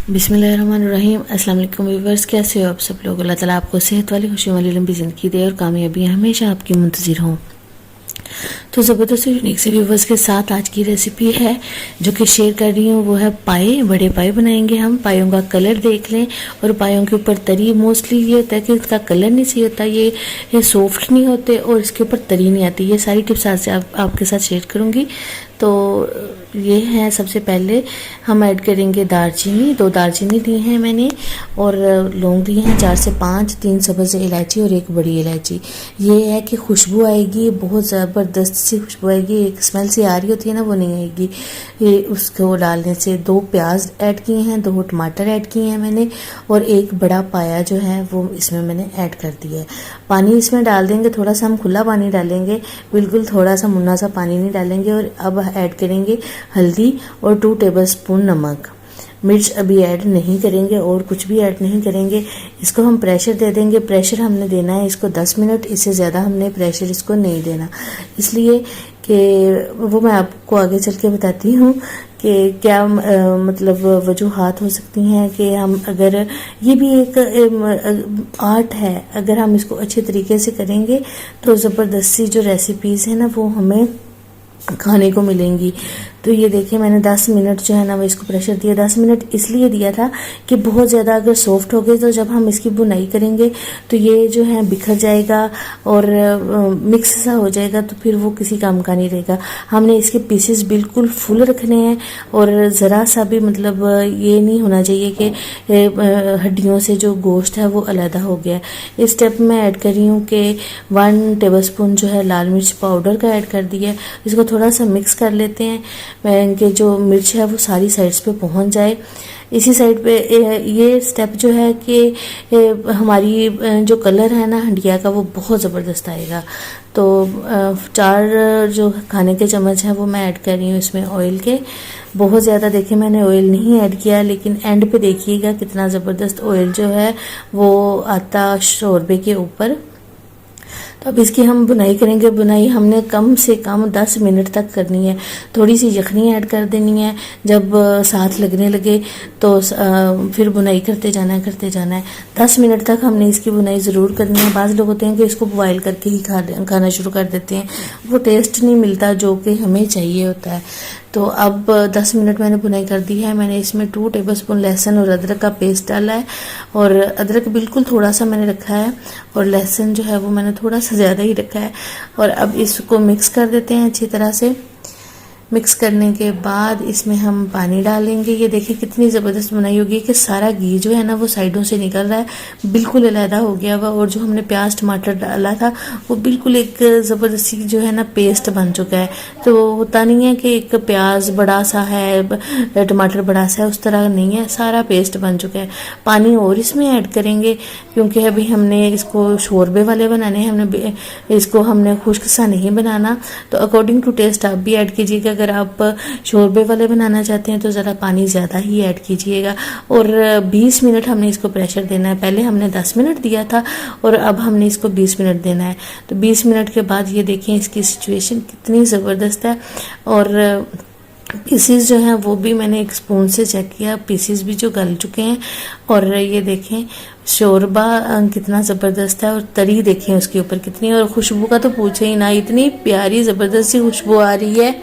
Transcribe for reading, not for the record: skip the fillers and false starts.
बिस्मिल्लाहिर्रहमानिर्रहीम। अस्सलाम वालेकुम व्यूअर्स, कैसे हो आप सब लोग। अल्लाह ताला आपको सेहत वाली खुशी वाली लंबी ज़िंदगी दे और कामयाबियाँ हमेशा आपकी मुंतज़िर हों। तो ज़बरदस्त यूनिक से व्यूवर्स के साथ आज की रेसिपी है जो कि शेयर कर रही हूँ, वो है पाए। बड़े पाए बनाएंगे हम। पायों का कलर देख लें और पायों के ऊपर तरी। मोस्टली ये होता है कि इसका कलर नहीं सही होता, ये सॉफ्ट नहीं होते और इसके ऊपर तरी नहीं आती। ये सारी टिप्स आज आपके साथ शेयर करूँगी। तो ये है, सबसे पहले हम ऐड करेंगे दालचीनी। 2 दालचीनी ली हैं मैंने और लौंग ली हैं 4 से 5, 3 सब्ज़ इलायची और 1 बड़ी इलायची। ये है कि खुशबू आएगी, बहुत ज़बरदस्त सी खुशबू आएगी। एक स्मेल सी आ रही होती है ना, वो नहीं आएगी ये उसको डालने से। 2 प्याज ऐड किए हैं, 2 टमाटर ऐड किए हैं मैंने और 1 बड़ा पाया जो है वो इसमें मैंने ऐड कर दिया है। पानी इसमें डाल देंगे, थोड़ा सा हम खुला पानी डालेंगे, बिल्कुल थोड़ा सा मुन्ना सा पानी नहीं डालेंगे। और अब ऐड करेंगे हल्दी और 2 टेबलस्पून नमक। मिर्च अभी ऐड नहीं करेंगे और कुछ भी ऐड नहीं करेंगे। इसको हम प्रेशर दे देंगे। प्रेशर हमने देना है इसको 10 मिनट, इससे ज़्यादा हमने प्रेशर इसको नहीं देना, इसलिए कि वो मैं आपको आगे चल के बताती हूँ कि क्या मतलब वजूहात हो सकती हैं कि हम अगर ये भी एक आर्ट है, अगर हम इसको अच्छे तरीके से करेंगे तो ज़बरदस्ती जो रेसिपीज़ है ना वो हमें खाने को मिलेंगी। तो ये देखिए, मैंने 10 मिनट जो है ना वो इसको प्रेशर दिया। 10 मिनट इसलिए दिया था कि बहुत ज़्यादा अगर सॉफ्ट हो गए तो जब हम इसकी बुनाई करेंगे तो ये जो है बिखर जाएगा और मिक्स सा हो जाएगा, तो फिर वो किसी काम का नहीं रहेगा। हमने इसके पीसेस बिल्कुल फुल रखने हैं और ज़रा सा भी मतलब ये नहीं होना चाहिए कि हड्डियों से जो गोश्त है वो अलहदा हो गया। इस स्टेप में ऐड कर रही हूँ कि 1 टेबलस्पून जो है लाल मिर्च पाउडर का ऐड कर दिया। इसको थोड़ा सा मिक्स कर लेते हैं कि जो मिर्च है वो सारी साइड्स पे पहुंच जाए। इसी साइड पे ये स्टेप जो है कि हमारी जो कलर है ना हंडिया का वो बहुत ज़बरदस्त आएगा। तो 4 जो खाने के चम्मच हैं वो मैं ऐड कर रही हूँ इसमें ऑयल के। बहुत ज़्यादा देखिए मैंने ऑयल नहीं ऐड किया, लेकिन एंड पे देखिएगा कितना ज़बरदस्त ऑयल जो है वो आता शोरबे के ऊपर। तो अब इसकी हम बुनाई करेंगे। बुनाई हमने कम से कम 10 मिनट तक करनी है। थोड़ी सी यखनी ऐड कर देनी है, जब साथ लगने लगे तो फिर बुनाई करते जाना है। 10 मिनट तक हमने इसकी बुनाई ज़रूर करनी है। बाज़ लोग होते हैं कि इसको बॉयल करके ही खाना शुरू कर देते हैं, वो टेस्ट नहीं मिलता जो कि हमें चाहिए होता है। तो अब 10 मिनट मैंने बुनाई कर दी है। मैंने इसमें 2 टेबलस्पून लहसुन और अदरक का पेस्ट डाला है और अदरक बिल्कुल थोड़ा सा मैंने रखा है और लहसुन जो है वो मैंने थोड़ा सा ज़्यादा ही रखा है। और अब इसको मिक्स कर देते हैं अच्छी तरह से। मिक्स करने के बाद इसमें हम पानी डालेंगे। ये देखिए कितनी ज़बरदस्त बनाई होगी कि सारा घी जो है ना वो साइडों से निकल रहा है, बिल्कुल अलहदा हो गया हुआ। और जो हमने प्याज टमाटर डाला था वो बिल्कुल एक ज़बरदस्ती जो है ना पेस्ट बन चुका है। तो होता नहीं है कि एक प्याज बड़ा सा है टमाटर बड़ा सा है, उस तरह नहीं है, सारा पेस्ट बन चुका है। पानी और इसमें ऐड करेंगे क्योंकि अभी हमने इसको शोरबे वाले बनाने हैं, इसको हमने खुश्क सा नहीं बनाना। तो अकॉर्डिंग टू टेस्ट आप भी ऐड कीजिएगा। अगर आप शोरबे वाले बनाना चाहते हैं तो ज़रा पानी ज़्यादा ही ऐड कीजिएगा। और 20 मिनट हमने इसको प्रेशर देना है। पहले हमने 10 मिनट दिया था और अब हमने इसको 20 मिनट देना है। तो 20 मिनट के बाद ये देखें इसकी सिचुएशन कितनी ज़बरदस्त है। और पीसीज जो हैं वो भी मैंने एक स्पून से चेक किया, पीसीज भी जो गल चुके हैं। और ये देखें शोरबा कितना ज़बरदस्त है और तरी देखें उसके ऊपर कितनी, और खुशबू का तो पूछे ही ना, इतनी प्यारी ज़बरदस्त सी खुशबू आ रही है।